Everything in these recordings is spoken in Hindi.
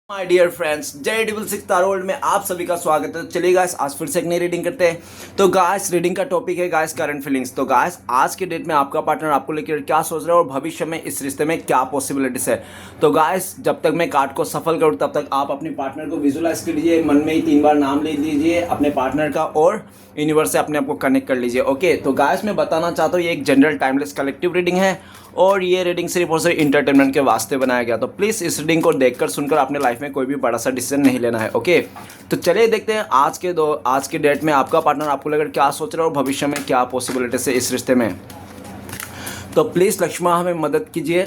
माय डियर फ्रेंड्स, जय डबल सिक्स तारा वर्ल्ड में आप सभी का स्वागत है। तो चलिए गाइस, आज फिर से एक नई रीडिंग करते हैं। तो गाइस, रीडिंग का टॉपिक है गाइस करंट फीलिंग्स। तो गाइस, आज के डेट में आपका पार्टनर आपको लेकर क्या सोच रहा है और भविष्य में इस रिश्ते में क्या पॉसिबिलिटीज है। तो गाइस, जब तक मैं कार्ड को सफल करूँ तब तक आप अपने पार्टनर को विजुलाइज कर लीजिए, मन में ही 3 बार नाम ले लीजिए अपने पार्टनर का और यूनिवर्स से अपने आप को कनेक्ट कर लीजिए। ओके, तो गाइस मैं बताना चाहता हूँ ये एक जनरल टाइमलेस कलेक्टिव रीडिंग है और ये रीडिंग सिर्फ और सिर्फ इंटरटेनमेंट के वास्ते बनाया गया। तो प्लीज़ इस रीडिंग को देखकर सुनकर अपने लाइफ में कोई भी बड़ा सा डिसीजन नहीं लेना है। ओके, तो चलिए देखते हैं आज के डेट में आपका पार्टनर आपको लेकर क्या सोच रहा है और भविष्य में क्या पॉसिबिलिटीज है इस रिश्ते में। तो प्लीज़ लक्ष्मा हमें मदद कीजिए।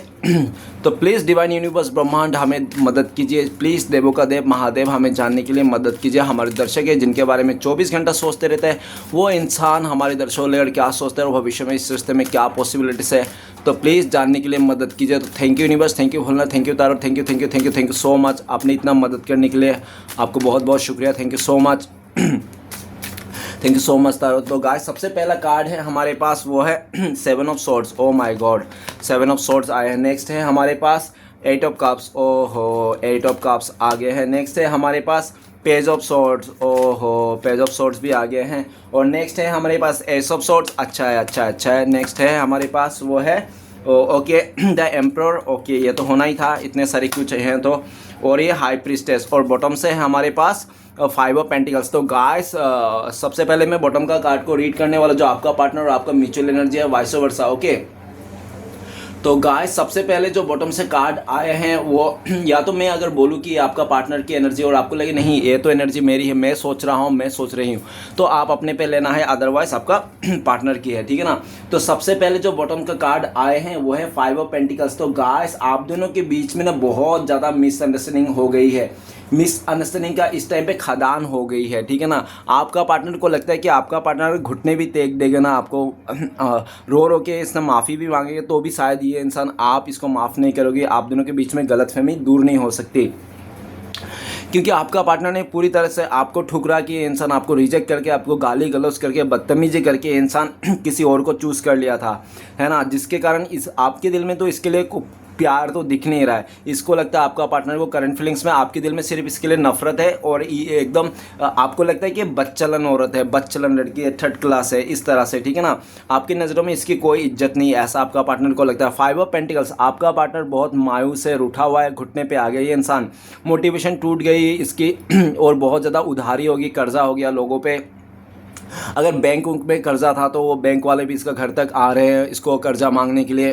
तो प्लीज़ डिवाइन यूनिवर्स ब्रह्मांड हमें मदद कीजिए। प्लीज़ देवों का देव महादेव हमें जानने के लिए मदद कीजिए। हमारे दर्शक है जिनके बारे में 24 घंटा सोचते रहते हैं, वो इंसान हमारे दर्शकों लेकर क्या सोचते हैं और भविष्य में इस रिश्ते में क्या पॉसिबिलिटीज़ है, तो प्लीज़ जानने के लिए मदद कीजिए। तो thank you universe, thank you भोलना, thank you tarot, thank you thank you thank you thank you so much. आपने इतना मदद करने के लिए आपको बहुत बहुत शुक्रिया। Thank you so much, thank you so much tarot. तो गाइस, सबसे पहला कार्ड है हमारे पास वो है 7 of swords. Oh my God, 7 of swords आए हैं। नेक्स्ट है हमारे पास 8 ऑफ कप्स। ओहो, 8 ऑफ कप्स आ गए हैं। नेक्स्ट है हमारे पास पेज ऑफ सॉर्ड्स। ओहो, पेज ऑफ सॉर्ड्स भी आ गए हैं। और नेक्स्ट है हमारे पास एस ऑफ सॉर्ड्स। अच्छा है, अच्छा अच्छा है। नेक्स्ट है हमारे पास वो है ओके द एम्प्रर। ओके, ये तो होना ही था, इतने सारे क्यों चाहिए तो। और ये हाई प्रीस्टेस। और बॉटम से है हमारे पास 5 ऑफ पेंटिकल्स। तो गाइस, सबसे पहले मैं बॉटम का कार्ड को रीड करने वाला, जो आपका पार्टनर और आपका म्यूचुअल एनर्जी है, वाइस वर्सा। ओके, तो गाइस सबसे पहले जो बॉटम से कार्ड आए हैं वो या तो मैं अगर बोलूँ कि आपका पार्टनर की एनर्जी और आपको लगे नहीं ये तो एनर्जी मेरी है, मैं सोच रहा हूँ, मैं सोच रही हूँ, तो आप अपने पे लेना है, अदरवाइज आपका पार्टनर की है, ठीक है ना। तो सबसे पहले जो बॉटम का कार्ड आए हैं वो है 5 ऑफ पेंटिकल्स। तो गाइस, आप दोनों के बीच में ना बहुत ज़्यादा मिसअंडरस्टैंडिंग हो गई है। मिसअंडरस्टैंडिंग का इस टाइम पे खदान हो गई है, ठीक है ना। आपका पार्टनर को लगता है कि आपका पार्टनर घुटने भी टेक देगा ना आपको, रो रो के इसने माफ़ी भी मांगेगा तो भी शायद ये इंसान आप इसको माफ़ नहीं करोगे। आप दोनों के बीच में गलतफहमी दूर नहीं हो सकती, क्योंकि आपका पार्टनर ने पूरी तरह से आपको ठुकरा के इंसान आपको रिजेक्ट करके, आपको गाली गलौज करके, बदतमीजी करके इंसान किसी और को चूज़ कर लिया था, है ना। जिसके कारण इस आपके दिल में तो इसके लिए प्यार तो दिख नहीं रहा है। इसको लगता है आपका पार्टनर को करंट फीलिंग्स में आपके दिल में सिर्फ इसके लिए नफरत है और ये एकदम आपको लगता है कि बच्चलन औरत है, बच्चलन लड़की है, 3rd क्लास है, इस तरह से, ठीक है ना। आपकी नज़रों में इसकी कोई इज्जत नहीं है, ऐसा आपका पार्टनर को लगता है। 5 ऑफ पेंटिकल्स, आपका पार्टनर बहुत मायूस है, रूठा हुआ है, घुटने पे आ गया ये इंसान, मोटिवेशन टूट गई इसकी और बहुत ज़्यादा उधारी होगी, कर्जा हो गया लोगों पे। अगर बैंक में कर्जा था तो वो बैंक वाले भी इसका घर तक आ रहे हैं इसको कर्जा मांगने के लिए,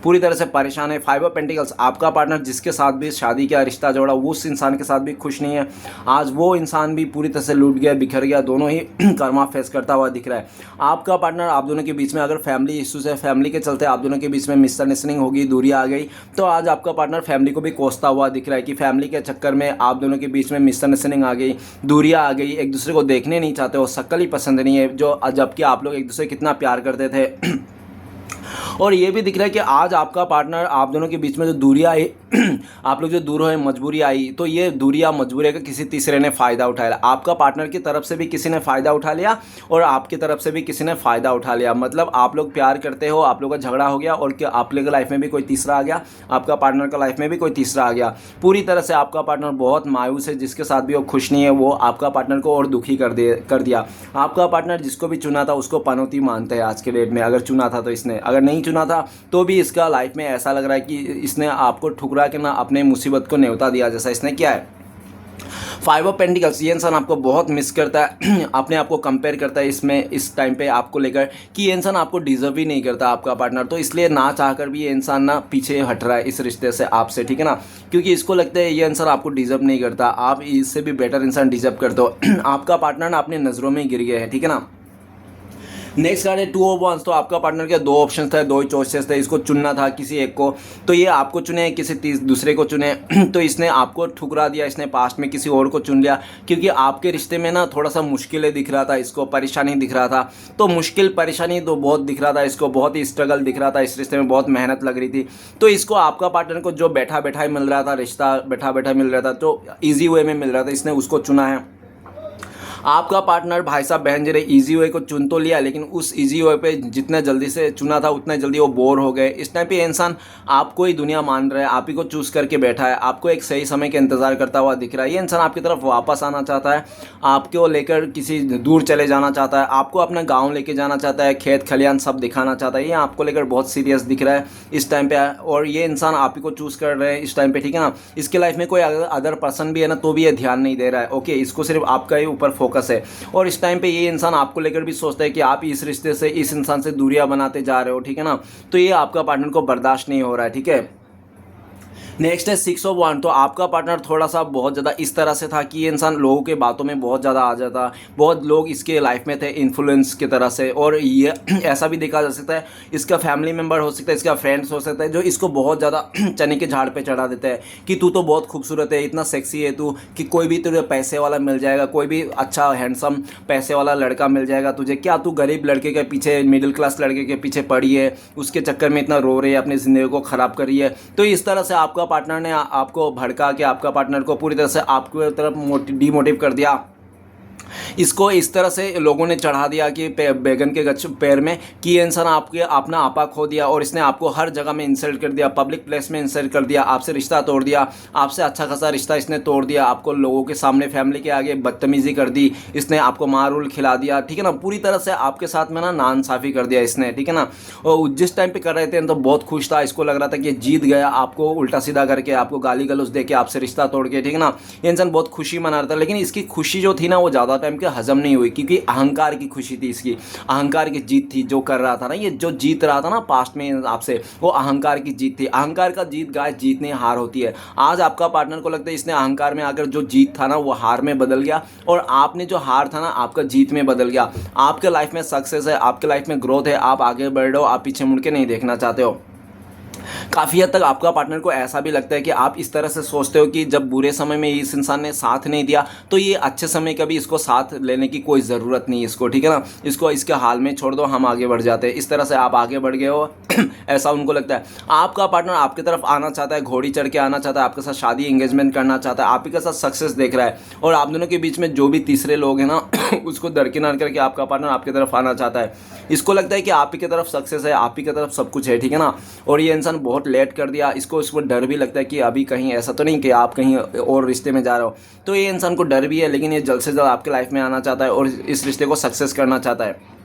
पूरी तरह से परेशान है। 5 ऑफ पेंटिकल्स, आपका पार्टनर जिसके साथ भी शादी का रिश्ता जोड़ा वो उस इंसान के साथ भी खुश नहीं है। आज वो इंसान भी पूरी तरह से लूट गया, बिखर गया, दोनों ही कर्मा फेस करता हुआ दिख रहा है। आपका पार्टनर, आप दोनों के बीच में अगर फैमिली इश्यूज है, फैमिली के चलते आप दोनों के बीच में मिसअंडरस्टैंडिंग होगी, दूरी आ गई, तो आज आपका पार्टनर फैमिली को भी कोसता हुआ दिख रहा है कि फैमिली के चक्कर में आप दोनों के बीच में मिसअंडरस्टैंडिंग आ गई, दूरियाँ आ गई, एक दूसरे को देखने नहीं चाहते हो, शक्ल ही पसंद नहीं है, जो जबकि आप लोग एक दूसरे कितना प्यार करते थे। और ये भी दिख रहा है कि आज आपका पार्टनर, आप दोनों के बीच में जो दूरियाँ आई आप लोग जो दूर हुए, मजबूरी आई, तो ये दूरियाँ मजबूरी का किसी तीसरे ने फ़ायदा उठा लिया। आपका पार्टनर की तरफ से भी किसी ने फ़ायदा उठा लिया और आपकी तरफ से भी किसी ने फ़ायदा उठा लिया। मतलब आप लोग प्यार करते हो, आप लोग का झगड़ा हो गया और क्या आप लोग लाइफ में भी कोई तीसरा आ गया, आपका पार्टनर का लाइफ में भी कोई तीसरा आ गया। पूरी तरह से आपका पार्टनर बहुत मायूस है, जिसके साथ भी वो खुश नहीं है, वो आपका पार्टनर को और दुखी कर दिया। आपका पार्टनर जिसको भी चुना था उसको पनौती मानते हैं आज के डेट में, अगर चुना था तो इसने, अगर नहीं चुना था तो भी इसका लाइफ में ऐसा लग रहा है कि इसने आपको ठुकरा के ना अपने मुसीबत को न्योता दिया जैसा इसने किया है। 5 ऑफ पेंटिकल्स, ये इंसान आपको बहुत मिस करता है, अपने आप को कंपेयर करता है इसमें, इस टाइम पे आपको लेकर कि ये इंसान आपको डिजर्व ही नहीं करता आपका पार्टनर, तो इसलिए ना चाहकर भी ये इंसान ना पीछे हट रहा है इस रिश्ते से आपसे, ठीक है ना। क्योंकि इसको लगता है ये इंसान आपको डिजर्व नहीं करता, आप इससे भी बेटर इंसान डिजर्व करते हो। आपका पार्टनर ना अपनी नज़रों में गिर गया है, ठीक है ना। नेक्स्ट कार्ड है 2 ऑफ वंस। तो आपका पार्टनर के 2 ऑप्शन थे, 2 ही चॉइसेस थे, इसको चुनना था किसी एक को, तो ये आपको चुने, किसी दूसरे को चुने, तो इसने आपको ठुकरा दिया, इसने पास्ट में किसी और को चुन लिया, क्योंकि आपके रिश्ते में ना थोड़ा सा मुश्किलें दिख रहा था इसको, परेशानी दिख रहा था, तो मुश्किल परेशानी तो बहुत दिख रहा था इसको, बहुत ही स्ट्रगल दिख रहा था, इस रिश्ते में बहुत मेहनत लग रही थी, तो इसको आपका पार्टनर को जो बैठा बैठा ही मिल रहा था, रिश्ता बैठा बैठा मिल रहा था, तो ईजी वे में मिल रहा था, इसने उसको चुना है। आपका पार्टनर भाई साहब बहन जरे इजी वे को चुन तो लिया, लेकिन उस इजी वे पे जितने जल्दी से चुना था उतने जल्दी वो बोर हो गए। इस टाइम पे ये इंसान आपको ही दुनिया मान रहा है, आप ही को चूज़ करके बैठा है, आपको एक सही समय का इंतज़ार करता हुआ दिख रहा है। ये इंसान आपकी तरफ वापस आना चाहता है, आपको लेकर किसी दूर चले जाना चाहता है, आपको अपना गाँव लेके जाना चाहता है, खेत खलियान सब दिखाना चाहता है। ये आपको लेकर बहुत सीरियस दिख रहा है इस टाइम पे, और ये इंसान आप ही को चूज़ कर रहे हैं इस टाइम पे, ठीक है ना। इसके लाइफ में कोई अदर पर्सन भी है ना, तो भी ये ध्यान नहीं दे रहा है। ओके, इसको सिर्फ आपका ही ऊपर फोकस है, और इस टाइम पे ये इंसान आपको लेकर भी सोचता है कि आप इस रिश्ते से, इस इंसान से दूरियां बनाते जा रहे हो, ठीक है ना। तो ये आपका पार्टनर को बर्दाश्त नहीं हो रहा है, ठीक है। नेक्स्ट है 6 ऑफ 1। तो आपका पार्टनर थोड़ा सा बहुत ज़्यादा इस तरह से था कि ये इंसान लोगों के बातों में बहुत ज़्यादा आ जाता, बहुत लोग इसके लाइफ में थे इन्फ्लुएंस की तरह से, और ये ऐसा भी देखा जा सकता है इसका फैमिली मेम्बर हो सकता है, इसका फ्रेंड्स हो सकता है, जो इसको बहुत ज़्यादा चने के झाड़ पे चढ़ा देते हैं कि तू तो बहुत खूबसूरत है, इतना सेक्सी है तू, कि कोई भी तुझे पैसे वाला मिल जाएगा, कोई भी अच्छा हैंडसम पैसे वाला लड़का मिल जाएगा तुझे, क्या तू गरीब लड़के के पीछे, मिडिल क्लास लड़के के पीछे पड़ी है, उसके चक्कर में इतना रो रही है, अपनी ज़िंदगी को ख़राब करी है। तो इस तरह से आपका पार्टनर ने आपको भड़का के, आपका पार्टनर को पूरी तरह से आपकी तरफ डिमोटिव कर दिया। इसको इस तरह से लोगों ने चढ़ा दिया कि बैगन के गच पैर में, कि ये इंसान आपके अपना आपा खो दिया, और इसने आपको हर जगह में इंसल्ट कर दिया, पब्लिक प्लेस में इंसल्ट कर दिया, आपसे रिश्ता तोड़ दिया, आपसे अच्छा खासा रिश्ता इसने तोड़ दिया, आपको लोगों के सामने, फैमिली के आगे बदतमीजी कर दी, इसने आपको मार उल खिला दिया, ठीक है ना। पूरी तरह से आपके साथ में ना नाइंसाफ़ी कर दिया इसने, ठीक है ना। और जिस टाइम पे कर रहे थे तो बहुत खुश था, इसको लग रहा था कि जीत गया, आपको उल्टा सीधा करके, आपको गाली गलौज दे के, आपसे रिश्ता तोड़ के, ठीक है ना। ये इंसान बहुत खुशी मना रहा था, लेकिन इसकी खुशी जो थी ना वो ज़्यादा टाइम के हजम नहीं हुई, क्योंकि अहंकार की खुशी थी इसकी, अहंकार की जीत थी। जो कर रहा था ना, ये जो जीत रहा था ना पास्ट में आपसे, वो अहंकार की जीत थी। अहंकार का जीत गाय जीत नहीं हार होती है। आज आपका पार्टनर को लगता है इसने अहंकार में आकर जो जीत था ना वो हार में बदल गया, और आपने जो हार था ना आपका जीत में बदल गया। आपके लाइफ में सक्सेस है, आपके लाइफ में ग्रोथ है, आप आगे बढ़ रहे हो, आप पीछे मुड़ के नहीं देखना चाहते हो। काफ़ी हद तक आपका पार्टनर को ऐसा भी लगता है कि आप इस तरह से सोचते हो कि जब बुरे समय में इस इंसान ने साथ नहीं दिया, तो ये अच्छे समय का भी इसको साथ लेने की कोई ज़रूरत नहीं है इसको, ठीक है ना। इसको इसके हाल में छोड़ दो, हम आगे बढ़ जाते हैं। इस तरह से आप आगे बढ़ गए हो ऐसा उनको लगता है। आपका पार्टनर आपकी तरफ आना चाहता है, घोड़ी चढ़ के आना चाहता है, आपके साथ शादी एंगेजमेंट करना चाहता है, आप ही के साथ सक्सेस देख रहा है, और आप दोनों के बीच में जो भी तीसरे लोग हैं ना उसको दरकिनार करके आपका पार्टनर आपकी तरफ आना चाहता है। इसको लगता है कि आप ही की तरफ सक्सेस है, आप ही की तरफ सब कुछ है, ठीक है ना। और ये इंसान बहुत लेट कर दिया, इसको डर भी लगता है कि अभी कहीं ऐसा तो नहीं कि आप कहीं और रिश्ते में जा रहे हो। तो ये इंसान को डर भी है, लेकिन ये जल्द से जल्द आपके लाइफ में आना चाहता है और इस रिश्ते को सक्सेस करना चाहता है।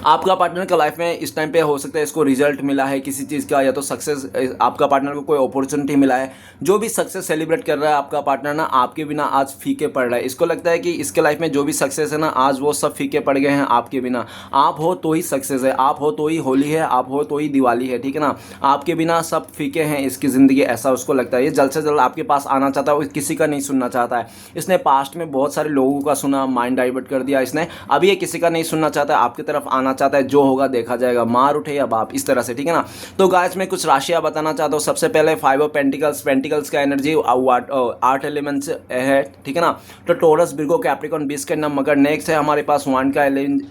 आपका पार्टनर का लाइफ में इस टाइम पे हो सकता है इसको रिजल्ट मिला है किसी चीज़ का, या तो सक्सेस, आपका पार्टनर को कोई अपॉर्चुनिटी मिला है। जो भी सक्सेस सेलिब्रेट कर रहा है आपका पार्टनर ना, आपके बिना आज फीके पड़ रहा है। इसको लगता है कि इसके लाइफ में जो भी सक्सेस है ना, आज वो सब फीके पड़ गए हैं आपके बिना। आप हो तो ही सक्सेस है, आप हो तो ही होली है, आप हो तो ही दिवाली है, ठीक है ना। आपके बिना सब फीके हैं इसकी ज़िंदगी, ऐसा उसको लगता है। ये जल्द से जल्द आपके पास आना चाहता है, किसी का नहीं सुनना चाहता है। इसने पास्ट में बहुत सारे लोगों का सुना, माइंड डाइवर्ट कर दिया इसने, अभी ये किसी का नहीं सुनना चाहता है, आपकी तरफ आना चाहता है। जो होगा देखा जाएगा, मार उठे या बाप, इस तरह से, ठीक है ना। तो गाइस मैं कुछ राशियां बताना चाहता हूँ। सबसे पहले 5 ऑफ पेंटिकल्स, पेंटिकल्स का एनर्जी 8 एलिमेंट्स है, ठीक है ना। तो टोरस, विर्गो, कैप्रिकॉर्न, 20 का मकर। नेक्स्ट है हमारे पास 1 का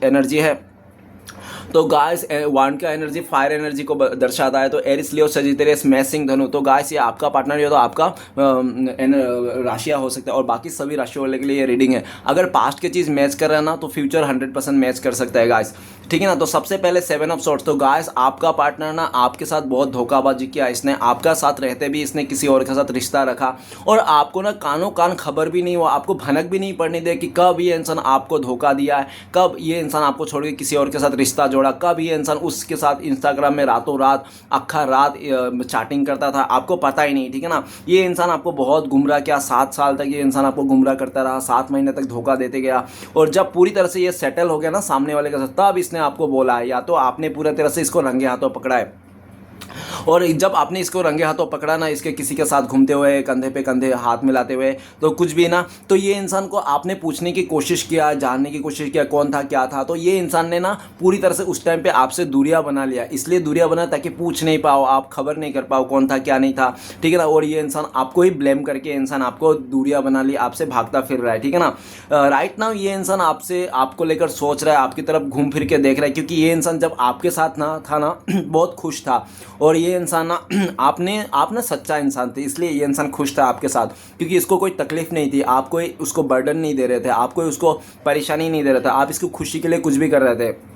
एनर्जी है। तो गाइस 1 का एनर्जी फायर एनर्जी को दर्शाता है। तो एरिस, लियो, सजिटेरियस, मेष, सिंह, धनु। तो गाइस ये आपका पार्टनर है तो आपका राशियाँ हो सकता है, और बाकी सभी राशियों वाले के लिए ये रीडिंग है। अगर पास्ट की चीज़ मैच कर रहा है ना तो फ्यूचर 100% मैच कर सकता है गाइस, ठीक है ना। तो सबसे पहले 7 ऑफ सॉर्ड्स। तो गाइस आपका पार्टनर ना आपके साथ बहुत धोखाबाजी किया इसने, आपका साथ रहते भी इसने किसी और के साथ रिश्ता रखा, और आपको ना कानों कान खबर भी नहीं हुआ, आपको भनक भी नहीं पड़ने दे कि कब ये इंसान आपको धोखा दिया है, कब ये इंसान आपको छोड़ के किसी और के साथ रिश्ता जोड़ा, कब ये इंसान उसके साथ इंस्टाग्राम में रातों रात अक्खा रात चैटिंग करता था, आपको पता ही नहीं, ठीक है ना। ये इंसान आपको बहुत गुमराह किया, 7 साल तक ये इंसान आपको गुमराह करता रहा, 7 महीने तक धोखा देते गया, और जब पूरी तरह से ये सेटल हो गया ना सामने वाले के साथ, तब इसने आपको बोला है, या तो आपने पूरी तरह से इसको रंगे हाथों पकड़ा है। और जब आपने इसको रंगे हाथों पकड़ा ना, इसके किसी के साथ घूमते हुए, कंधे पे कंधे हाथ मिलाते हुए, तो कुछ भी ना, तो ये इंसान को आपने पूछने की कोशिश किया, जानने की कोशिश किया कौन था क्या था, तो ये इंसान ने ना पूरी तरह से उस टाइम पे आपसे दूरियां बना लिया। इसलिए दूरियां बना ताकि पूछ नहीं पाओ, आप खबर नहीं कर पाओ कौन था क्या नहीं था, ठीक है ना। और ये इंसान आपको ही ब्लेम करके इंसान आपको दूरियां बना ली, आपसे भागता फिर रहा है, ठीक है ना। राइट नाउ ये इंसान आपसे, आपको लेकर सोच रहा है, आपकी तरफ घूम फिर के देख रहा है, क्योंकि ये इंसान जब आपके साथ ना था ना बहुत खुश था, और और ये इंसान ना आप ना सच्चा इंसान थे, इसलिए ये इंसान खुश था आपके साथ, क्योंकि इसको कोई तकलीफ नहीं थी, आप कोई उसको बर्डन नहीं दे रहे थे, आप कोई उसको परेशानी नहीं दे रहे थे, आप इसकी खुशी के लिए कुछ भी कर रहे थे।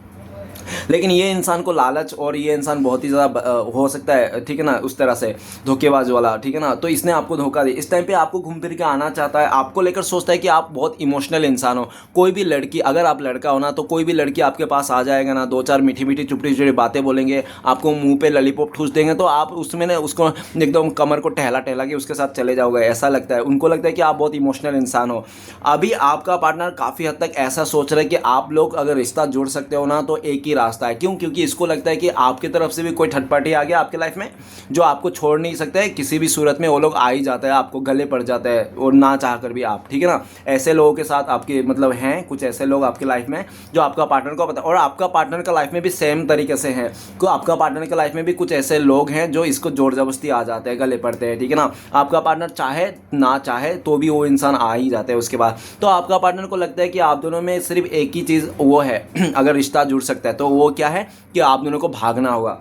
लेकिन ये इंसान को लालच, और ये इंसान बहुत ही ज़्यादा हो सकता है, ठीक है ना, उस तरह से धोखेबाज वाला, ठीक है ना, तो इसने आपको धोखा दिया। इस टाइम पे आपको घूम फिर के आना चाहता है, आपको लेकर सोचता है कि आप बहुत इमोशनल इंसान हो। कोई भी लड़की, अगर आप लड़का हो ना, तो कोई भी लड़की आपके पास आ जाएगा ना, दो चार मीठी मीठी चुपड़ी चुपड़ी बातें बोलेंगे, आपको मुंह पे लॉलीपॉप ठूस देंगे, तो आप उसमें ना उसको एकदम कमर को टहला टहला के उसके साथ चले जाओगे, ऐसा लगता है। उनको लगता है कि आप बहुत इमोशनल इंसान हो। अभी आपका पार्टनर काफ़ी हद तक ऐसा सोच रहा है कि आप लोग अगर रिश्ता जोड़ सकते हो ना, तो एक ही रास्ता है। क्यों? क्योंकि इसको लगता है कि आपकी तरफ से भी कोई थर्ड पार्टी आ गया आपके लाइफ में जो आपको छोड़ नहीं सकता है, किसी भी सूरत में वो लोग आ ही जाता है, आपको गले पड़ जाता है, और ना चाह कर भी आप, ठीक है ना। ऐसे लोगों के साथ आपके मतलब हैं कुछ ऐसे लोग आपके लाइफ में जो आपका पार्टनर को पता, और आपका पार्टनर का लाइफ में भी सेम तरीके से है, तो आपका पार्टनर के लाइफ में भी कुछ ऐसे लोग हैं जो इसको जोर जबरदस्ती आ जाते हैं, गले पड़ते हैं, ठीक है ना। आपका पार्टनर चाहे ना चाहे तो भी वो इंसान आ ही जाता है उसके बाद। तो आपका पार्टनर को लगता है कि आप दोनों में सिर्फ एक ही चीज़ वो है अगर रिश्ता जुड़ सकता है तो वो क्या है कि आप दोनों को भागना होगा,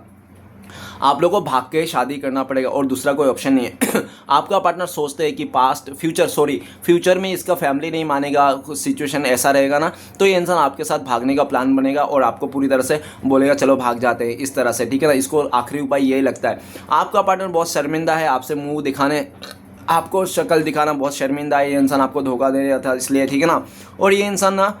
आप लोगों को भाग के शादी करना पड़ेगा, और दूसरा कोई ऑप्शन नहीं है। आपका पार्टनर सोचते हैं कि फ्यूचर में इसका फैमिली नहीं मानेगा, कुछ सिचुएशन ऐसा रहेगा ना, तो ये इंसान आपके साथ भागने का प्लान बनेगा और आपको पूरी तरह से बोलेगा चलो भाग जाते हैं, इस तरह से, ठीक है ना। इसको आखिरी उपाय यही लगता है। आपका पार्टनर बहुत शर्मिंदा है, आपसे मुँह दिखाने, आपको शक्ल दिखाना बहुत शर्मिंदा है, ये इंसान आपको धोखा दे रहा था इसलिए, ठीक है ना। और ये इंसान ना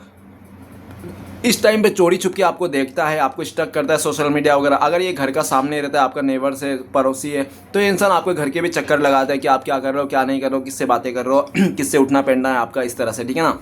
इस टाइम पे चोरी छुप के आपको देखता है, आपको स्टक करता है सोशल मीडिया वगैरह। अगर ये घर का सामने रहता है, आपका नेबर से पड़ोसी है, तो ये इंसान आपके घर के भी चक्कर लगाता है कि आप क्या कर रहे हो, क्या नहीं कर रहे हो, किससे बातें कर रहे हो, किससे उठना पहनना है आपका, इस तरह से, ठीक है ना।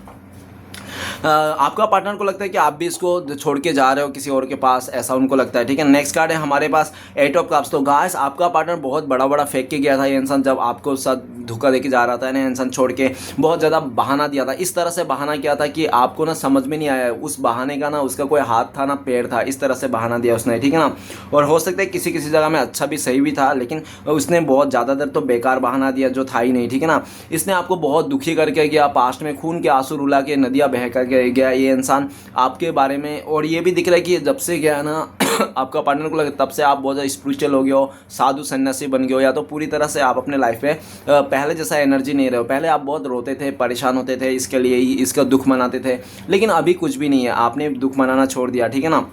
आपका पार्टनर को लगता है कि आप भी इसको छोड़ के जा रहे हो किसी और के पास, ऐसा उनको लगता है, ठीक है। नेक्स्ट कार्ड है हमारे पास 8 ऑफ कप्स। तो गाइस आपका पार्टनर बहुत बड़ा बड़ा फेंक के गया था, ये इंसान जब आपको साथ धोखा देके जा रहा था ना, इंसान छोड़ के बहुत ज़्यादा बहाना दिया था, इस तरह से बहाना किया था कि आपको ना समझ में नहीं आया उस बहाने का, ना उसका कोई हाथ था ना पैर था, इस तरह से बहाना दिया उसने, ठीक है ना। और हो सकता है किसी किसी जगह में अच्छा भी सही भी था, लेकिन उसने बहुत ज़्यादातर तो बेकार बहाना दिया जो था ही नहीं, ठीक है ना। इसने आपको बहुत दुखी करके गया, पास्ट में खून के आंसू रुला के नदियाँ बह कर गया ये इंसान आपके बारे में। और ये भी दिख रहा है कि जब से गया ना आपका पार्टनर को लगे तब से आप बहुत ज़्यादा स्पिरिचुअल हो गए हो, साधु सन्यासी बन गए हो, या तो पूरी तरह से आप अपने लाइफ में पहले जैसा एनर्जी नहीं रहे हो। पहले आप बहुत रोते थे, परेशान होते थे, इसके लिए ही इसका दुख मनाते थे, लेकिन अभी कुछ भी नहीं है, आपने दुख मनाना छोड़ दिया, ठीक है ना।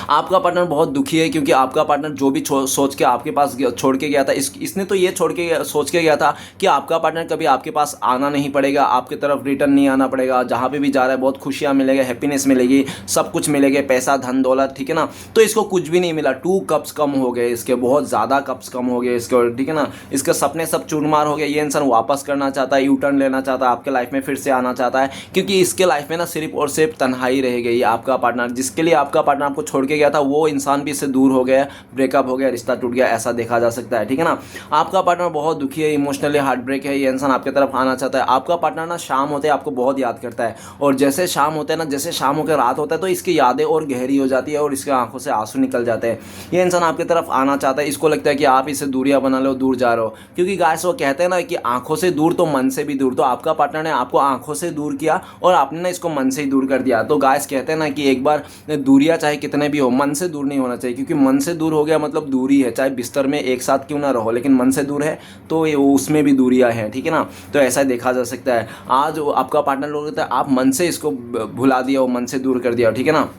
आपका पार्टनर बहुत दुखी है क्योंकि आपका पार्टनर जो भी सोच के आपके पास छोड़ के गया था, इसने तो ये सोच के गया था कि आपका पार्टनर कभी आपके पास आना नहीं पड़ेगा, आपकी तरफ रिटर्न नहीं आना पड़ेगा, जहाँ पे भी जा रहा है बहुत खुशियाँ मिलेगी, हैप्पीनेस मिलेगी, सब कुछ मिलेगा, पैसा धन दौलत, ठीक है ना। तो इसको कुछ भी नहीं मिला, 2 कप्स कम हो गए इसके, बहुत ज़्यादा कप्स कम हो गए इसके, ठीक है ना। इसके सपने सब चूरमार हो गए। ये इंसान वापस करना चाहता है, यू टर्न लेना चाहता है, आपके लाइफ में फिर से आना चाहता है, क्योंकि इसके लाइफ में ना सिर्फ और सिर्फ तन्हाई रह गई। आपका पार्टनर जिसके लिए आपका पार्टनर आपको छोड़ के गया था वो इंसान भी इससे दूर हो गया, ब्रेकअप हो गया, रिश्ता टूट गया, ऐसा देखा जा सकता है, ठीक है ना। आपका पार्टनर बहुत दुखी है, इमोशनली हार्ट ब्रेक है, ये इंसान आपकी तरफ आना चाहता है। आपका पार्टनर ना शाम होते आपको बहुत याद करता है, और जैसे शाम होते हैं ना, जैसे शाम होकर रात होता है तो इसकी यादें और गहरी हो जाती है और इसके आंखों से आंसू निकल जाते हैं। ये इंसान आपकी तरफ आना चाहता है, इसको लगता है कि आप इससे दूरियां बना लो, दूर जा रहे हो, क्योंकि गाइस वो कहते हैं ना कि आंखों से दूर तो मन से भी दूर। तो आपका पार्टनर ने आपको आंखों से दूर किया और आपने ना इसको मन से ही दूर कर दिया। तो गाइस कहते हैं ना कि एक बार दूरियां चाहे कितने भी हो, मन से दूर नहीं होना चाहिए, क्योंकि मन से दूर हो गया मतलब दूरी है, चाहे बिस्तर में एक साथ क्यों ना रहो, लेकिन मन से दूर है तो ये उसमें भी दूरियां हैं, ठीक है ना। तो ऐसा देखा जा सकता है। आज आपका पार्टनर लोग होता है, आप मन से इसको भुला दिया हो, मन से दूर कर दिया हो, ठीक है ना।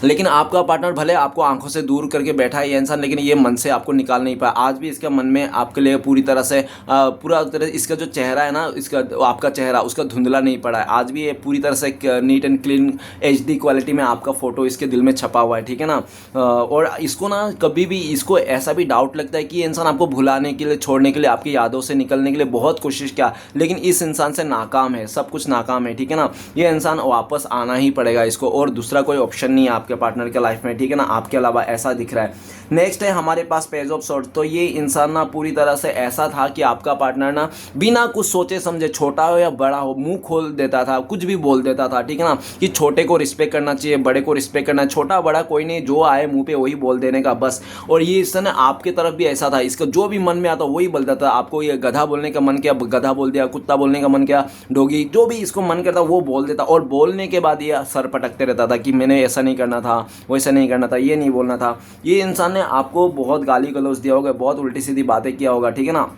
लेकिन आपका पार्टनर भले आपको आंखों से दूर करके बैठा है ये इंसान, लेकिन ये मन से आपको निकाल नहीं पाया। आज भी इसका मन में आपके लिए पूरी तरह से पूरा तरह इसका जो चेहरा है ना, इसका आपका चेहरा उसका धुंधला नहीं पड़ा है। आज भी ये पूरी तरह से neat and clean HD quality में आपका फ़ोटो इसके दिल में छपा हुआ है, ठीक है ना। और इसको ना कभी भी इसको ऐसा भी डाउट लगता है कि ये इंसान आपको भुलाने के लिए, छोड़ने के लिए, आपकी यादों से निकलने के लिए बहुत कोशिश किया, लेकिन इस इंसान से नाकाम है, सब कुछ नाकाम है, ठीक है ना। ये इंसान वापस आना ही पड़ेगा इसको, और दूसरा कोई ऑप्शन नहीं है आपके पार्टनर के लाइफ में, ठीक है ना, आपके अलावा, ऐसा दिख रहा है। नेक्स्ट है हमारे पास पेज ऑफ सॉर्ड्स। तो ये इंसान ना पूरी तरह से ऐसा था कि आपका पार्टनर ना बिना कुछ सोचे समझे, छोटा हो या बड़ा हो, मुंह खोल देता था, कुछ भी बोल देता था, ठीक है ना, कि छोटे को रिस्पेक्ट करना चाहिए, बड़े को रिस्पेक्ट करना, छोटा बड़ा कोई नहीं, जो आए मुंह पे वही बोल देने का बस। और ये इंसान आपके तरफ भी ऐसा था, इसका जो भी मन में आता वही बोलता था। आपको ये गधा बोलने का मन किया, गधा बोल दिया, कुत्ता बोलने का मन किया, डोगी, जो भी इसको मन करता वो बोल देता, और बोलने के बाद ये सर पटकते रहता था कि मैंने ऐसा नहीं करना करना था, वैसा नहीं करना था, ये नहीं बोलना था। ये इंसान ने आपको बहुत गाली गलौज दिया होगा, बहुत उल्टी सीधी बातें किया होगा, ठीक है ना,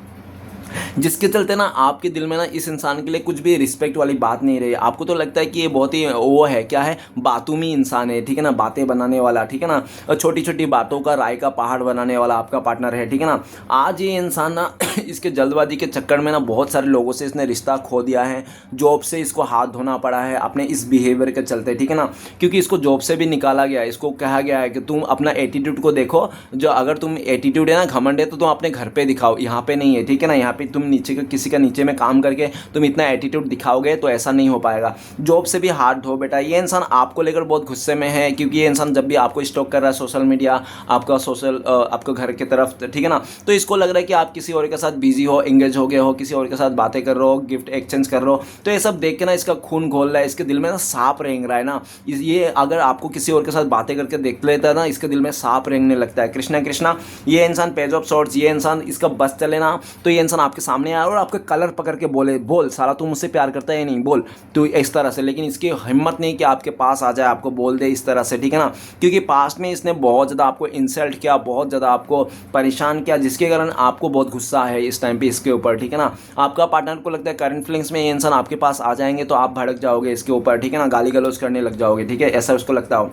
जिसके चलते ना आपके दिल में ना इस इंसान के लिए कुछ भी रिस्पेक्ट वाली बात नहीं रही। आपको तो लगता है कि ये बहुत ही वो है, क्या है, बातूमी इंसान है, ठीक है ना, बातें बनाने वाला, ठीक है ना, और छोटी छोटी बातों का राय का पहाड़ बनाने वाला आपका पार्टनर है, ठीक है ना। आज ये इंसान ना इसके जल्दबाजी के चक्कर में ना बहुत सारे लोगों से इसने रिश्ता खो दिया है, जॉब से इसको हाथ धोना पड़ा है अपने इस बिहेवियर के चलते, ठीक है ना, क्योंकि इसको जॉब से भी निकाला गया है। इसको कहा गया है कि तुम अपना एटीट्यूड को देखो, जो अगर तुम एटीट्यूड है ना, घमंड है, तो तुम अपने घर पे दिखाओ, यहाँ पे नहीं है, ठीक है ना। यहाँ पे तुम नीचे का किसी का नीचे में काम करके तुम इतना एटीट्यूड दिखाओगे तो ऐसा नहीं हो पाएगा। जॉब से भी हाथ धो बेटा। ये इंसान आपको लेकर बहुत गुस्से में है, क्योंकि ये इंसान जब भी आपको स्टॉक कर रहा है सोशल मीडिया, आपका घर की तरफ, ठीक है ना, तो इसको लग रहा है कि आप किसी और के साथ बिजी हो, एंगेज हो गए हो, किसी और के साथ बातें कर रहे हो, गिफ्ट एक्सचेंज कर रहे हो। तो ये सब देख के ना इसका खून खोल रहा है, इसके दिल में ना सांप रेंग रहा है ना। ये अगर आपको किसी और के साथ बातें करके देख लेता है ना, इसके दिल में सांप रेंगने लगता है। कृष्णा कृष्णा, ये इंसान पेज ऑफ सॉर्ट्स, ये इंसान इसका बस चले ना, तो ये इंसान आपके सामने आए और आपका कलर पकड़ के बोले, बोल साला तू मुझसे प्यार करता है या नहीं, बोल, तो इस तरह से। लेकिन इसकी हिम्मत नहीं कि आपके पास आ जाए, आपको बोल दे इस तरह से, ठीक है ना, क्योंकि पास्ट में इसने बहुत ज़्यादा आपको इंसल्ट किया, बहुत ज़्यादा आपको परेशान किया, जिसके कारण आपको बहुत गुस्सा है इस टाइम पे इसके ऊपर, ठीक है ना। आपका पार्टनर को लगता है करंट फीलिंग्स में ये इंसान आपके पास आ जाएंगे तो आप भड़क जाओगे इसके ऊपर, ठीक है ना, गाली गलौज करने लग जाओगे, ठीक है, ऐसा उसको लगता हो,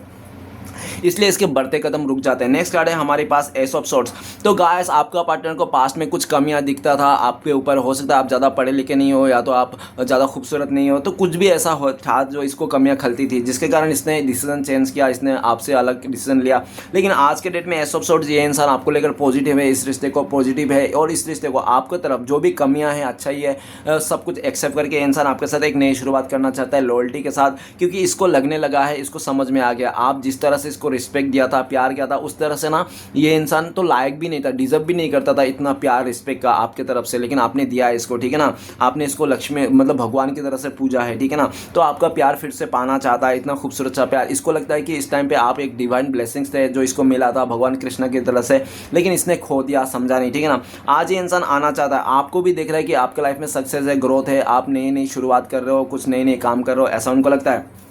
इसलिए इसके बढ़ते कदम रुक जाते हैं। नेक्स्ट कार्ड है हमारे पास एस ऑफ सॉर्ड्स। तो गाइस, आपका पार्टनर को पास्ट में कुछ कमियां दिखता था आपके ऊपर, हो सकता है आप ज़्यादा पढ़े लिखे नहीं हो, या तो आप ज़्यादा खूबसूरत नहीं हो, तो कुछ भी ऐसा हो था जो इसको कमियां खलती थी, जिसके कारण इसने डिसीजन चेंज किया, इसने आपसे अलग डिसीजन लिया। लेकिन आज के डेट में एस ऑफ सॉर्ड्स, ये इंसान आपको लेकर पॉजिटिव है, इस रिश्ते को पॉजिटिव है, और इस रिश्ते को आपकी तरफ जो भी कमियाँ हैं, अच्छाई है, सब कुछ एक्सेप्ट करके इंसान आपके साथ एक नई शुरुआत करना चाहता है लॉयल्टी के साथ, क्योंकि इसको लगने लगा है, इसको समझ में आ गया आप जिस तरह से इसको रिस्पेक्ट दिया था, प्यार किया था, उस तरह से ना ये इंसान तो लायक भी नहीं था, डिजर्व भी नहीं करता था इतना प्यार रिस्पेक्ट का आपके तरफ से, लेकिन आपने दिया है इसको, ठीक है ना, आपने इसको लक्ष्मी मतलब भगवान की तरह से पूजा है, ठीक है ना, तो आपका प्यार फिर से पाना चाहता है, इतना खूबसूरत सा प्यार। इसको लगता है कि इस टाइम पे आप एक डिवाइन ब्लेसिंग्स थे जो इसको मिला था भगवान कृष्ण की तरह से, लेकिन इसने खो दिया, समझा नहीं, ठीक है ना। आज ये इंसान आना चाहता है, आपको भी देख रहा है कि आपके लाइफ में सक्सेस है, ग्रोथ है, आप नई नई शुरुआत कर रहे हो, कुछ नए नए काम कर रहे हो, ऐसा उनको लगता है।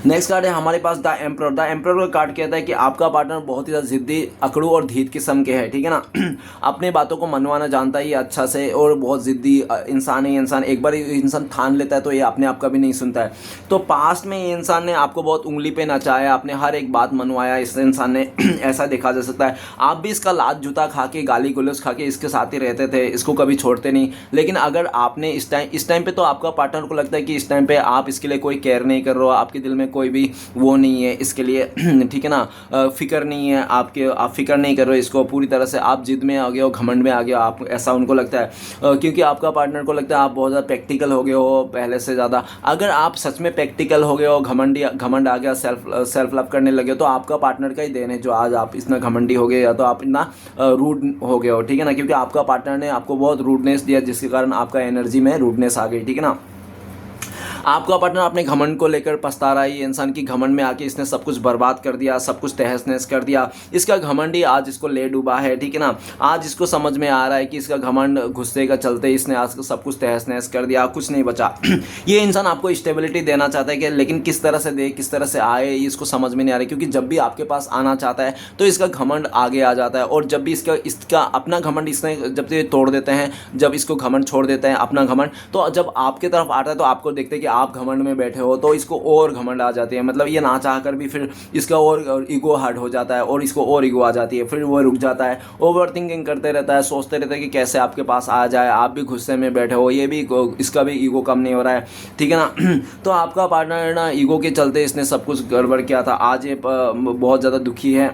नेक्स्ट कार्ड है हमारे पास द एम्परर। द एम्परर का कार्ड कहता है कि आपका पार्टनर बहुत ही ज़्यादा जिद्दी, अकड़ू और ढीठ किस्म के है, ठीक है ना, अपने बातों को मनवाना जानता है ये अच्छा से, और बहुत जिद्दी इंसान है ये इंसान। एक बार इंसान ठान लेता है तो ये अपने आप का भी नहीं सुनता है। तो पास्ट में ये इंसान ने आपको बहुत उंगली पे नचाया, आपने हर एक बात मनवाया इस इंसान ने ऐसा देखा जा सकता है। आप भी इसका लात जूता खा के, गाली गलौज खा के इसके साथ ही रहते थे, इसको कभी छोड़ते नहीं। लेकिन अगर आपने इस टाइम पे तो आपका पार्टनर को लगता है कि इस टाइम पे आप इसके लिए कोई केयर नहीं कर रहे हो, आपके दिल में कोई भी वो नहीं है इसके लिए, ठीक है ना, फिक्र नहीं है आपके, आप फिक्र नहीं कर रहे हो इसको पूरी तरह से, आप जिद में आ गए हो, घमंड में आ गए हो आप, ऐसा उनको लगता है, क्योंकि आपका पार्टनर को लगता है आप बहुत ज़्यादा प्रैक्टिकल हो गए हो पहले से ज़्यादा। अगर आप सच में प्रैक्टिकल हो गए हो, घमंड आ गया, सेल्फ लव करने लगे, तो आपका पार्टनर का ही देन है जो आज आप इतना घमंडी हो गए, या तो आप इतना रूड हो गए हो, ठीक है ना, क्योंकि आपका पार्टनर ने आपको बहुत रूडनेस दिया, जिसके कारण आपका एनर्जी में रूडनेस आ गई, ठीक है ना। आपका पार्टनर अपने घमंड को लेकर पछता रहा है, ये इंसान की घमंड में आके इसने सब कुछ बर्बाद कर दिया, सब कुछ तहस नहस कर दिया। इसका घमंड ही आज इसको ले डूबा है, ठीक है ना। आज इसको समझ में आ रहा है कि इसका घमंड गुस्से का चलते इसने आज सब कुछ तहस नहस कर दिया, कुछ नहीं बचा। ये इंसान आपको स्टेबिलिटी देना चाहता है कि, लेकिन किस तरह से दे, किस तरह से आए, ये इसको समझ में नहीं आ रहा है, क्योंकि जब भी आपके पास आना चाहता है तो इसका घमंड आगे आ जाता है, और जब भी इसका अपना घमंड इसने जब ये तोड़ देते हैं, जब इसको घमंड छोड़ देते हैं अपना घमंड, तो जब आपके तरफ आता है तो आपको देखते हैं कि आप घमंड में बैठे हो, तो इसको और घमंड आ जाती है, मतलब ये ना चाह कर भी फिर इसका और ईगो हर्ट हो जाता है, और इसको और ईगो आ जाती है, फिर वो रुक जाता है, ओवर थिंकिंग करते रहता है, सोचते रहता है कि कैसे आपके पास आ जाए, आप भी गुस्से में बैठे हो, ये भी, इसका भी ईगो कम नहीं हो रहा है, ठीक है ना। तो आपका पार्टनर ना ईगो के चलते इसने सब कुछ गड़बड़ किया था, आज ये बहुत ज़्यादा दुखी है।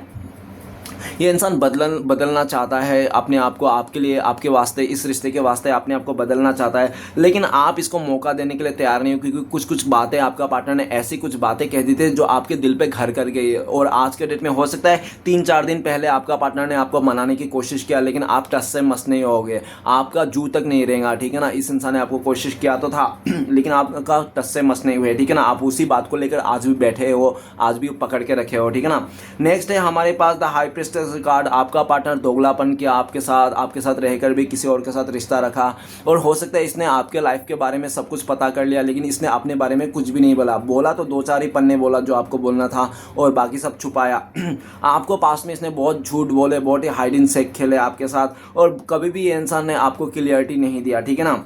ये इंसान बदलना चाहता है अपने आप को, आपके लिए, आपके वास्ते, इस रिश्ते के वास्ते अपने आप को बदलना चाहता है, लेकिन आप इसको मौका देने के लिए तैयार नहीं हो, क्योंकि कुछ बातें आपका पार्टनर ने ऐसी कुछ बातें कह दी थी जो आपके दिल पे घर कर गई है। और आज के डेट में हो सकता है 3-4 दिन पहले आपका पार्टनर ने आपको मनाने की कोशिश किया, लेकिन आप टस से मस नहीं होगे, आपका जू तक नहीं रहेगा, ठीक है ना। इस इंसान ने आपको कोशिश किया तो था लेकिन आपका टस से मस नहीं हुए, ठीक है ना। आप उसी बात को लेकर आज भी बैठे हो, आज भी पकड़ के रखे हो, ठीक है ना। नेक्स्ट है हमारे पास द हाई प्रीस्टेस। कार्ड, आपका पार्टनर दोगलापन किया आपके साथ रहकर भी किसी और के साथ रिश्ता रखा, और हो सकता है इसने आपके लाइफ के बारे में सब कुछ पता कर लिया, लेकिन इसने अपने बारे में कुछ भी नहीं बोला तो 2-4 ही पन्ने बोला जो आपको बोलना था, और बाकी सब छुपाया। आपको पास में इसने बहुत झूठ बोले, बहुत ही हाइड एंड सीक खेले आपके साथ, और कभी भी ये इंसान ने आपको क्लियरिटी नहीं दिया, ठीक है ना,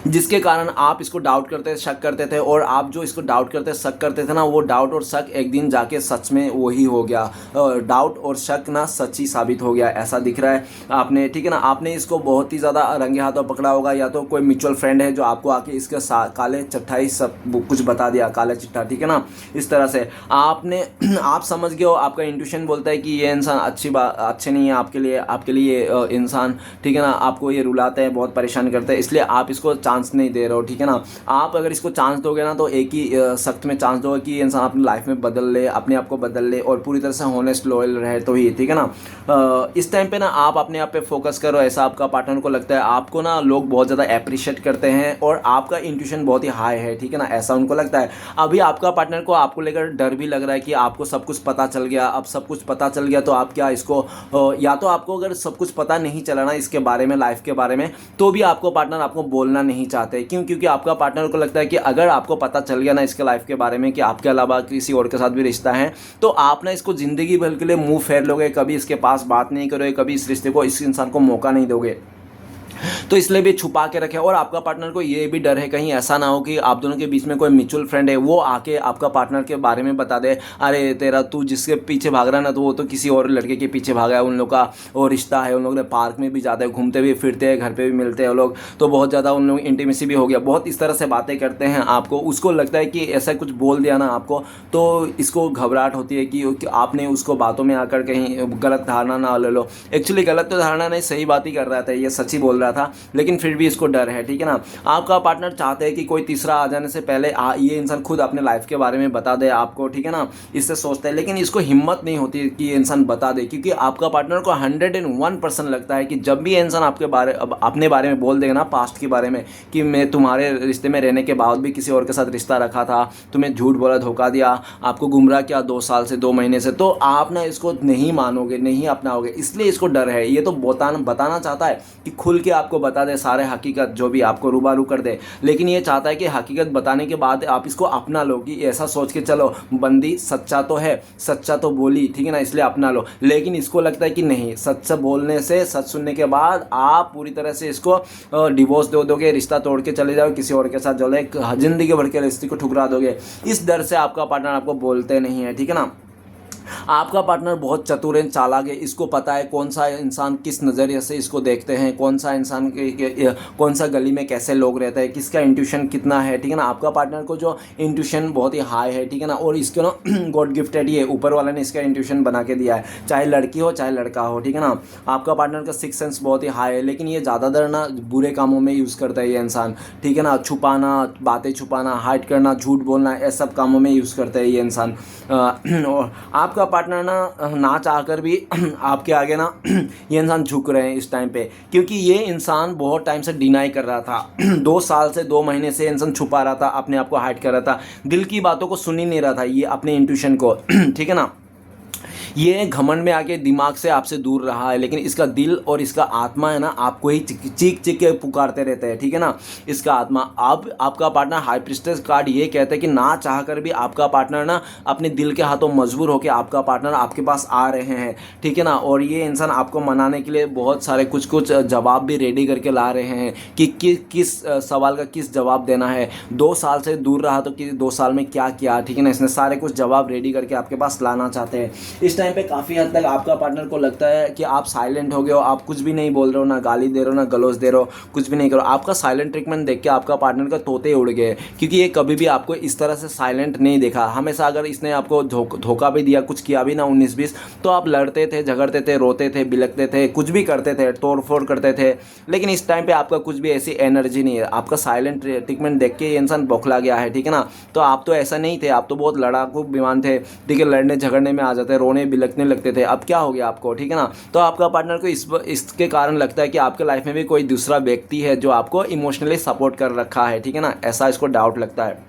जिसके कारण आप इसको डाउट करते शक करते थे, और आप जो इसको डाउट करते शक करते थे ना, वो डाउट और शक एक दिन जाके सच में वही हो गया। डाउट और शक ना सच ही साबित हो गया, ऐसा दिख रहा है आपने, ठीक है ना। आपने इसको बहुत ही ज़्यादा रंगे हाथों पकड़ा होगा, या तो कोई म्यूचुअल फ्रेंड है जो आपको आके इसके काले चिट्ठा ही सब कुछ बता दिया, काला चिट्ठा, ठीक है ना। इस तरह से आप समझ गए हो, आपका इंट्यूशन बोलता है कि ये इंसान अच्छे नहीं है आपके लिए इंसान, ठीक है ना, आपको ये रुलाते हैं, बहुत परेशान करते हैं, इसलिए आप इसको चांस नहीं दे रहे हो, ठीक है ना। आप अगर इसको चांस दोगे ना, तो एक ही सख्त में चांस दोगे कि ये इंसान अपनी लाइफ में बदल ले, अपने आप को बदल ले, और पूरी तरह से होनेस्ट लॉयल रहे तो ही, ठीक है ना। इस टाइम पे ना आप अपने आप पे फोकस करो, ऐसा आपका पार्टनर को लगता है। आपको ना लोग बहुत ज़्यादा अप्रिशिएट करते हैं, और आपका इंट्यूशन बहुत ही हाई है, ठीक है ना, ऐसा उनको लगता है। अभी आपका पार्टनर को आपको लेकर डर भी लग रहा है कि आपको सब कुछ पता चल गया। अब सब कुछ पता चल गया तो आप क्या इसको, या तो आपको अगर सब कुछ पता नहीं चला ना इसके बारे में, लाइफ के बारे में, तो भी आपको पार्टनर आपको बोलना नहीं चाहते। क्यों? क्योंकि आपका पार्टनर को लगता है कि अगर आपको पता चल गया ना इसके लाइफ के बारे में कि आपके अलावा किसी और के साथ भी रिश्ता है, तो आप ना इसको ज़िंदगी भर के लिए मुंह फेर लोगे, कभी इसके पास बात नहीं करोगे, कभी इस रिश्ते को, इस इंसान को मौका नहीं दोगे। तो इसलिए भी छुपा के रखे। और आपका पार्टनर को ये भी डर है कहीं ऐसा ना हो कि आप दोनों के बीच में कोई म्यूचुअल फ्रेंड है, वो आके आपका पार्टनर के बारे में बता दे, अरे तेरा तू जिसके पीछे भाग रहा है ना, तो वो तो किसी और लड़के के पीछे भागा है, उन लोग का वो रिश्ता है, उन लोग ने पार्क में भी जाते हैं, घूमते भी फिरते हैं, घर पर भी मिलते हैं वो लोग, तो बहुत ज़्यादा उन लोग इंटीमेसी भी हो गया, बहुत इस तरह से बातें करते हैं आपको। उसको लगता है कि ऐसा कुछ बोल दिया ना आपको, तो इसको घबराहट होती है कि आपने उसको बातों में आकर कहीं गलत धारणा ना ले लो। एक्चुअली गलत तो धारणा नहीं, सही बात ही कर रहा था, ये सच ही बोल रहा था, लेकिन फिर भी इसको डर है, ठीक है ना। आपका पार्टनर चाहते हैं कि कोई तीसरा आ जाने से पहले ये इंसान खुद अपने लाइफ के बारे में बता दे आपको, ठीक है ना, इससे सोचता है, लेकिन इसको हिम्मत नहीं होती कि ये इंसान बता दे, क्योंकि आपका पार्टनर को 101% लगता है कि जब भी ये इंसान अपने बारे में बोल देगा ना, पास्ट के बारे में, कि मैं तुम्हारे रिश्ते में रहने के बाद भी किसी और के साथ रिश्ता रखा था, तुम्हें झूठ बोला, धोखा दिया, आपको गुमराह किया 2 साल से, 2 महीने से, तो आप ना इसको नहीं मानोगे, नहीं अपनाओगे, इसलिए इसको डर है। ये तो बताना चाहता है कि खुल के आपको बता दे सारे हकीकत, जो भी आपको रूबरू कर दे, लेकिन ये चाहता है कि हकीकत बताने के बाद आप इसको अपना लो, कि ऐसा सोच के चलो बंदी सच्चा तो है, सच्चा तो बोली, ठीक है ना, इसलिए अपना लो। लेकिन इसको लगता है कि नहीं, सच बोलने से, सच सुनने के बाद आप पूरी तरह से इसको डिवोर्स दे दोगे, रिश्ता तोड़ के चले जाओ, किसी और के साथ जो है जिंदगी भर के रिश्ते को ठुकरा दोगे। इस डर से आपका पार्टनर आपको बोलते नहीं है, ठीक है ना। आपका पार्टनर बहुत चतुर है, चालाक है, इसको पता है कौन सा इंसान किस नज़रिए से इसको देखते हैं, कौन सा इंसान कौन सा गली में कैसे लोग रहते हैं, किसका इंट्यूशन कितना है, ठीक है ना। आपका पार्टनर को जो इंट्यूशन बहुत ही हाई है, ठीक है ना, और इसको ना गॉड गिफ्टेड ही है, ऊपर वाला ने इसका इंट्यूशन बना के दिया है, चाहे लड़की हो चाहे लड़का हो, ठीक है ना। आपका पार्टनर का सिक्स सेंस बहुत ही हाई है, लेकिन ये ज़्यादातर ना बुरे कामों में यूज़ करता है ये इंसान, ठीक है ना, छुपाना, बातें छुपाना, हाइड करना, झूठ बोलना, ऐसे सब कामों में यूज़ करता है ये इंसान। और आपका पार्टनर ना चाहकर भी आपके आगे ना ये इंसान झुक रहे हैं इस टाइम पे, क्योंकि ये इंसान बहुत टाइम से डिनाई कर रहा था 2 साल से, 2 महीने से इंसान छुपा रहा था, अपने आप को हाइड कर रहा था, दिल की बातों को सुन ही नहीं रहा था ये, अपने इंट्यूशन को, ठीक है ना। ये घमंड में आके दिमाग से आपसे दूर रहा है, लेकिन इसका दिल और इसका आत्मा है ना, आपको ही चीख चीख के पुकारते रहते हैं, ठीक है ना, इसका आत्मा। अब आपका पार्टनर हाई प्रीस्टेस कार्ड ये कहता है कि ना चाह कर भी आपका पार्टनर ना अपने दिल के हाथों मजबूर होकर आपका पार्टनर आपके पास आ रहे हैं, ठीक है ना। और ये इंसान आपको मनाने के लिए बहुत सारे कुछ जवाब भी रेडी करके ला रहे हैं कि किस सवाल का किस जवाब देना है। 2 साल से दूर रहा तो कि 2 साल में क्या किया, ठीक है ना, इसने सारे कुछ जवाब रेडी करके आपके पास लाना चाहते हैं। इस टाइम पे काफ़ी हद तक आपका पार्टनर को लगता है कि आप साइलेंट हो गए हो, आप कुछ भी नहीं बोल रहे हो, ना गाली दे रहे हो, ना गलौज दे रहे हो, कुछ भी नहीं करो। आपका साइलेंट ट्रीटमेंट देख के आपका पार्टनर का तोते उड़ गए, क्योंकि ये कभी भी आपको इस तरह से साइलेंट नहीं देखा। हमेशा अगर इसने आपको धोखा भी दिया, कुछ किया भी ना 19-20, तो आप लड़ते थे, झगड़ते थे, रोते थे, बिलकते थे, कुछ भी करते थे, तोड़ फोड़ करते थे। लेकिन इस टाइम पे आपका कुछ भी ऐसी एनर्जी नहीं है। आपका साइलेंट ट्रीटमेंट देख के ये इंसान बौखला गया है, ठीक है ना। तो आप तो ऐसा नहीं थे, आप तो बहुत लड़ाकू विमान थे, ठीक है, लड़ने झगड़ने में आ जाते, रोने बिलकने लगते थे। अब क्या हो गया आपको, ठीक है ना। तो आपका पार्टनर को इसके कारण लगता है कि आपके लाइफ में भी कोई दूसरा व्यक्ति है जो आपको इमोशनली सपोर्ट कर रखा है, ठीक है ना, ऐसा इसको डाउट लगता है।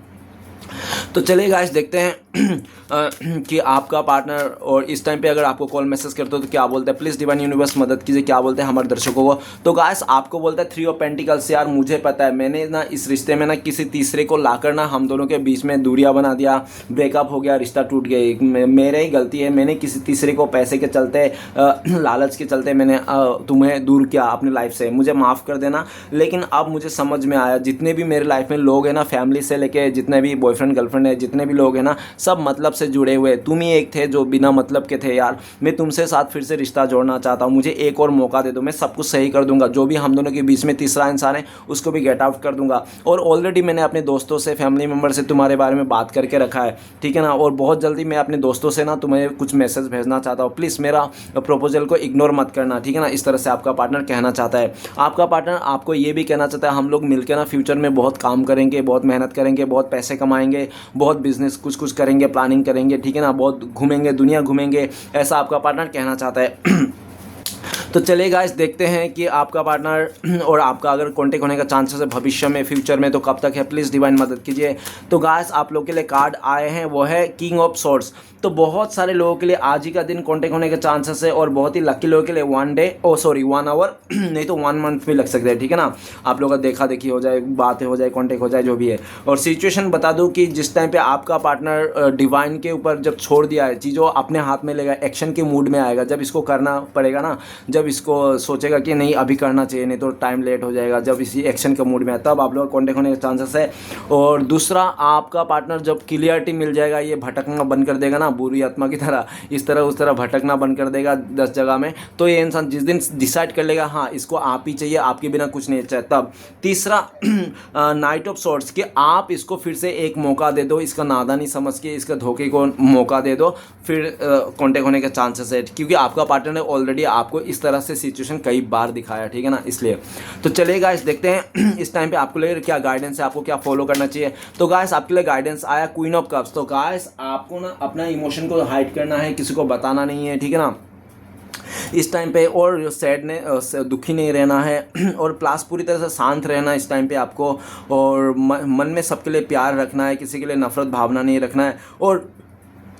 तो चलिए गाइस देखते हैं कि आपका पार्टनर और इस टाइम पे अगर आपको कॉल मैसेज करते हो तो क्या बोलते हैं। प्लीज़ डिवाइन यूनिवर्स मदद कीजिए, क्या बोलते हैं हमारे दर्शकों को। तो गाइस आपको बोलता है 3 ऑफ पेंटिकल्स। यार मुझे पता है, मैंने ना इस रिश्ते में ना किसी तीसरे को लाकर ना हम दोनों के बीच में दूरियां बना दिया, ब्रेकअप हो गया, रिश्ता टूट गया। मेरे ही गलती है, मैंने किसी तीसरे को पैसे के चलते लालच के चलते मैंने तुम्हें दूर किया अपनी लाइफ से, मुझे माफ़ कर देना। लेकिन अब मुझे समझ में आया, जितने भी मेरे लाइफ में लोग हैं ना, फैमिली से लेके जितने भी बॉयफ्रेंड गर्लफ्रेंड है, जितने भी लोग हैं ना, सब मतलब से जुड़े हुए। तुम ही एक थे जो बिना मतलब के थे। यार मैं तुमसे साथ फिर से रिश्ता जोड़ना चाहता हूँ, मुझे एक और मौका दे दो, मैं सब कुछ सही कर दूंगा। जो भी हम दोनों के बीच में तीसरा इंसान है उसको भी गेट आउट कर दूंगा। और ऑलरेडी मैंने अपने दोस्तों से, फैमिली मेम्बर से तुम्हारे बारे में बात करके रखा है, ठीक है ना। और बहुत जल्दी मैं अपने दोस्तों से ना तुम्हें कुछ मैसेज भेजना चाहता हूँ। प्लीज़ मेरा प्रपोजल को इग्नोर मत करना, ठीक है ना। इस तरह से आपका पार्टनर कहना चाहता है। आपका पार्टनर आपको ये भी कहना चाहता है हम लोग मिलकर ना फ्यूचर में बहुत काम करेंगे, बहुत मेहनत करेंगे, बहुत पैसे कमाएंगे, बहुत बिजनेस कुछ करेंगे, प्लानिंग करेंगे, ठीक है ना, बहुत घूमेंगे, दुनिया घूमेंगे, ऐसा आपका पार्टनर कहना चाहता है। तो चलिए गाइस देखते हैं कि आपका पार्टनर और आपका अगर कॉन्टेक्ट होने का चांसेस है भविष्य में, फ्यूचर में, तो कब तक है। प्लीज़ डिवाइन मदद कीजिए। तो गाइस आप लोग के लिए कार्ड आए हैं, वो है किंग ऑफ सोर्ड्स। तो बहुत सारे लोगों के लिए आज ही का दिन कॉन्टेक्ट होने के चांसेस है, और बहुत ही लकी लोगों के लिए 1 आवर नहीं तो 1 मंथ भी लग सकते हैं, ठीक है ना। आप लोगों का देखा देखी हो जाए, बातें हो जाए, कॉन्टेक्ट हो जाए, जो भी है। और सिचुएशन बता दूं कि जिस टाइम पे आपका पार्टनर डिवाइन के ऊपर जब छोड़ दिया है, चीज़ों अपने हाथ में लेगा, एक्शन के मूड में आएगा, जब इसको करना पड़ेगा ना, जब इसको सोचेगा कि नहीं अभी करना चाहिए नहीं तो टाइम लेट हो जाएगा, जब इसी एक्शन के मूड में है, तब आप लोग का कॉन्टेक्ट होने के चांसेस है। और दूसरा, आपका पार्टनर जब क्लियरिटी मिल जाएगा, ये भटकना बंद कर देगा ना, बुरी आत्मा की तरह इस तरह उस तरह भटकना बंद कर देगा 10 जगह में, तो ये इंसान जिस दिन डिसाइड कर लेगा हाँ इसको आप ही चाहिए, आपके बिना कुछ नहीं चाहिए, तब। तीसरा, नाइट ऑफ सॉर्ड्स, कि आप इसको फिर से एक मौका दे दो, इसका नादानी समझ के इसका धोखे को मौका दे दो, फिर कॉन्टेक्ट होने के चांसेस है, क्योंकि आपका पार्टनर ने ऑलरेडी आपको इस तरह से सिचुएशन कई बार दिखाया, ठीक है ना, इसलिए। तो चलिए गाइस देखते हैं इस टाइम पे आपको लिए क्या गाइडेंस है, आपको क्या फॉलो करना चाहिए। तो गाइस आपके लिए गाइडेंस आया क्वीन ऑफ कप्स। तो गाइस आपको ना अपना इमोशन को हाइड करना है, किसी को बताना नहीं है, ठीक है ना, इस टाइम पे। और सैड ने दुखी नहीं रहना है, और प्लस पूरी तरह से शांत रहना है इस टाइम पे आपको। और मन में सबके लिए प्यार रखना है, किसी के लिए नफरत भावना नहीं रखना है, और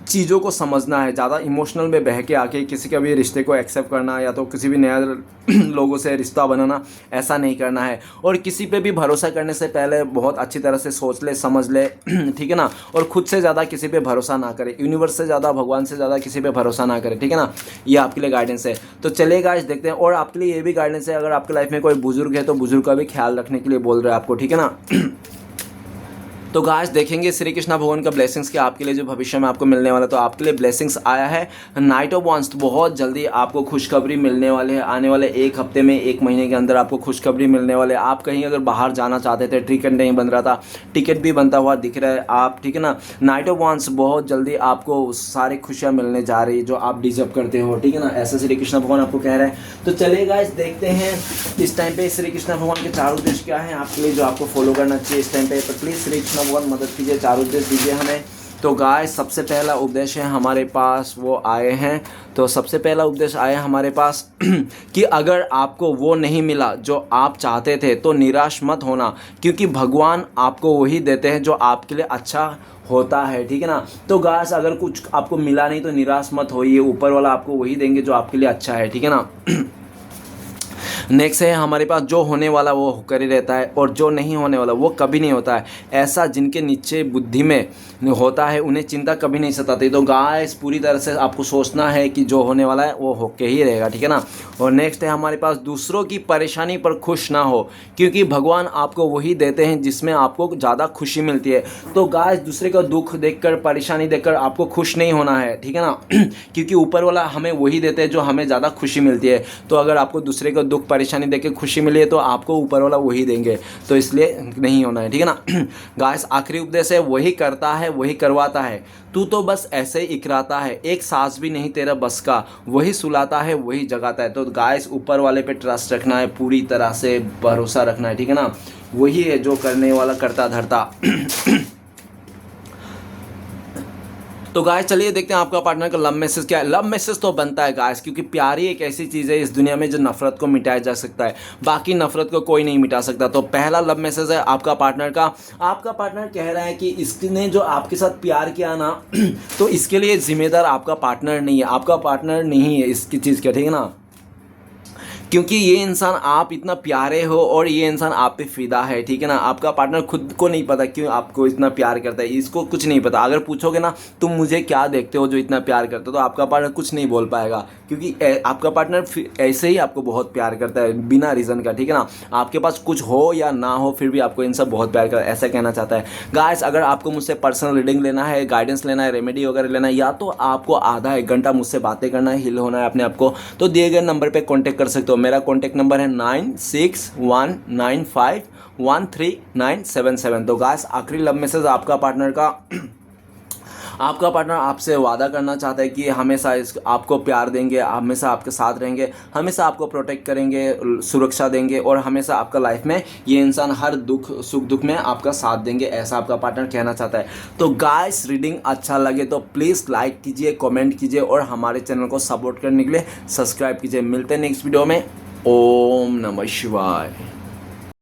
चीज़ों को समझना है। ज़्यादा इमोशनल में बह के आके किसी का भी रिश्ते को एक्सेप्ट करना या तो किसी भी नए लोगों से रिश्ता बनाना, ऐसा नहीं करना है। और किसी पे भी भरोसा करने से पहले बहुत अच्छी तरह से सोच ले, समझ ले, ठीक है ना। और खुद से ज़्यादा किसी पे भरोसा ना करे, यूनिवर्स से ज़्यादा, भगवान से ज़्यादा किसी पे भरोसा ना करे, ठीक है ना। ये आपके लिए गाइडेंस है। तो चलिए गाइस देखते हैं। और आपके लिए ये भी गाइडेंस है, अगर आपकी लाइफ में कोई बुजुर्ग है तो बुजुर्ग का भी ख्याल रखने के लिए बोल रहे हैं आपको, ठीक है ना। तो गाइस देखेंगे श्री कृष्णा भगवान का ब्लेसिंग्स के आपके लिए जो भविष्य में आपको मिलने वाला। तो आपके लिए ब्लेसिंग्स आया है नाइट ऑफ वांड्स। तो बहुत जल्दी आपको खुशखबरी मिलने वाले है, आने वाले 1 हफ्ते में, 1 महीने के अंदर आपको खुशखबरी मिलने वाले। आप कहीं अगर बाहर जाना चाहते थे, टिकट नहीं बन रहा था, टिकट भी बनता हुआ दिख रहा है आप, ठीक है ना। नाइट ऑफ वांड्स, बहुत जल्दी आपको सारी खुशियाँ मिलने जा रही है जो आप डिजर्व करते हो, ठीक है ना, ऐसा श्री कृष्ण भगवान आपको कह रहे हैं। तो चलिए गाइस देखते हैं इस टाइम पे श्री कृष्ण भगवान के 4 उद्देश्य क्या है आपके लिए जो आपको फॉलो करना चाहिए इस टाइम पे। तो प्लीज़ श्री कृष्ण भगवान मदद कीजिए, 4 उद्देश्य दीजिए हमें। तो गाइस सबसे पहला उद्देश्य है हमारे पास, वो आए हैं। तो सबसे पहला उद्देश्य आया हमारे पास कि अगर आपको वो नहीं मिला जो आप चाहते थे तो निराश मत होना, क्योंकि भगवान आपको वही देते हैं जो आपके लिए अच्छा होता है, ठीक है ना। तो गाइस अगर कुछ आपको मिला नहीं तो निराश मत होइए, ऊपर वाला आपको वही देंगे जो आपके लिए अच्छा है, ठीक है ना। नेक्स्ट है हमारे पास, जो होने वाला वो होकर ही रहता है, और जो नहीं होने वाला वो कभी नहीं होता है। ऐसा जिनके नीचे बुद्धि में होता है उन्हें चिंता कभी नहीं सताती। तो गाइस पूरी तरह से आपको सोचना है कि जो होने वाला है वो होके ही रहेगा, ठीक है ना। और नेक्स्ट है हमारे पास, दूसरों की परेशानी पर खुश ना हो, क्योंकि भगवान आपको वही देते हैं जिसमें आपको ज़्यादा खुशी मिलती है। तो गाइस दूसरे का दुख देखकर, परेशानी देखकर आपको खुश नहीं होना है, ठीक है ना, क्योंकि ऊपर वाला हमें वही देते हैं जो हमें ज़्यादा खुशी मिलती है। तो अगर आपको दूसरे का दुख परेशानी देख के खुशी मिली है तो आपको ऊपर वाला वही देंगे, तो इसलिए नहीं होना है, ठीक है ना। गाइस आखिरी उपदेश है, वही करता है वही करवाता है, तू तो बस ऐसे ही इकराता है, एक सांस भी नहीं तेरा बस का, वही सुलाता है वही जगाता है। तो गाइस ऊपर वाले पे ट्रस्ट रखना है, पूरी तरह से भरोसा रखना है, ठीक है ना, वही है जो करने वाला करता धरता। तो गाइस चलिए देखते हैं आपका पार्टनर का लव मैसेज क्या है। लव मैसेज तो बनता है गाइस, क्योंकि प्यार ही एक ऐसी चीज़ है इस दुनिया में जो नफरत को मिटाया जा सकता है, बाकी नफरत को कोई नहीं मिटा सकता। तो पहला लव मैसेज है आपका पार्टनर का। आपका पार्टनर कह रहा है कि इसने जो आपके साथ प्यार किया ना तो इसके लिए जिम्मेदार आपका पार्टनर नहीं है, आपका पार्टनर नहीं है इसकी चीज़ का, ठीक है ना। क्योंकि ये इंसान आप इतना प्यारे हो और ये इंसान आप पे फिदा है, ठीक है ना। आपका पार्टनर खुद को नहीं पता क्यों आपको इतना प्यार करता है, इसको कुछ नहीं पता। अगर पूछोगे ना तुम मुझे क्या देखते हो जो इतना प्यार करते हो, तो आपका पार्टनर कुछ नहीं बोल पाएगा, क्योंकि आपका पार्टनर ऐसे ही आपको बहुत प्यार करता है बिना रीज़न का, ठीक है ना। आपके पास कुछ हो या ना हो फिर भी आपको इन सब बहुत प्यार करता है, ऐसा कहना चाहता है। गाइस अगर आपको मुझसे पर्सनल रीडिंग लेना है, गाइडेंस लेना है, रेमेडी वगैरह लेना है, या तो आपको आधा एक घंटा मुझसे बातें करना है, हील होना है अपने आप को, तो दिए गए नंबर पर कॉन्टैक्ट कर सकते हो। मेरा कॉन्टैक्ट नंबर है 9619513977। तो गाइस आखिरी लव मैसेज आपका पार्टनर का आपका पार्टनर आपसे वादा करना चाहता है कि हमेशा आपको प्यार देंगे, हमेशा आपके साथ रहेंगे, हमेशा आपको प्रोटेक्ट करेंगे, सुरक्षा देंगे, और हमेशा आपका लाइफ में ये इंसान हर सुख दुख में आपका साथ देंगे, ऐसा आपका पार्टनर कहना चाहता है। तो गाइस रीडिंग अच्छा लगे तो प्लीज़ लाइक कीजिए, कमेंट कीजिए, और हमारे चैनल को सपोर्ट करने के लिए सब्सक्राइब कीजिए। मिलते हैं नेक्स्ट वीडियो में। ओम नमः शिवाय।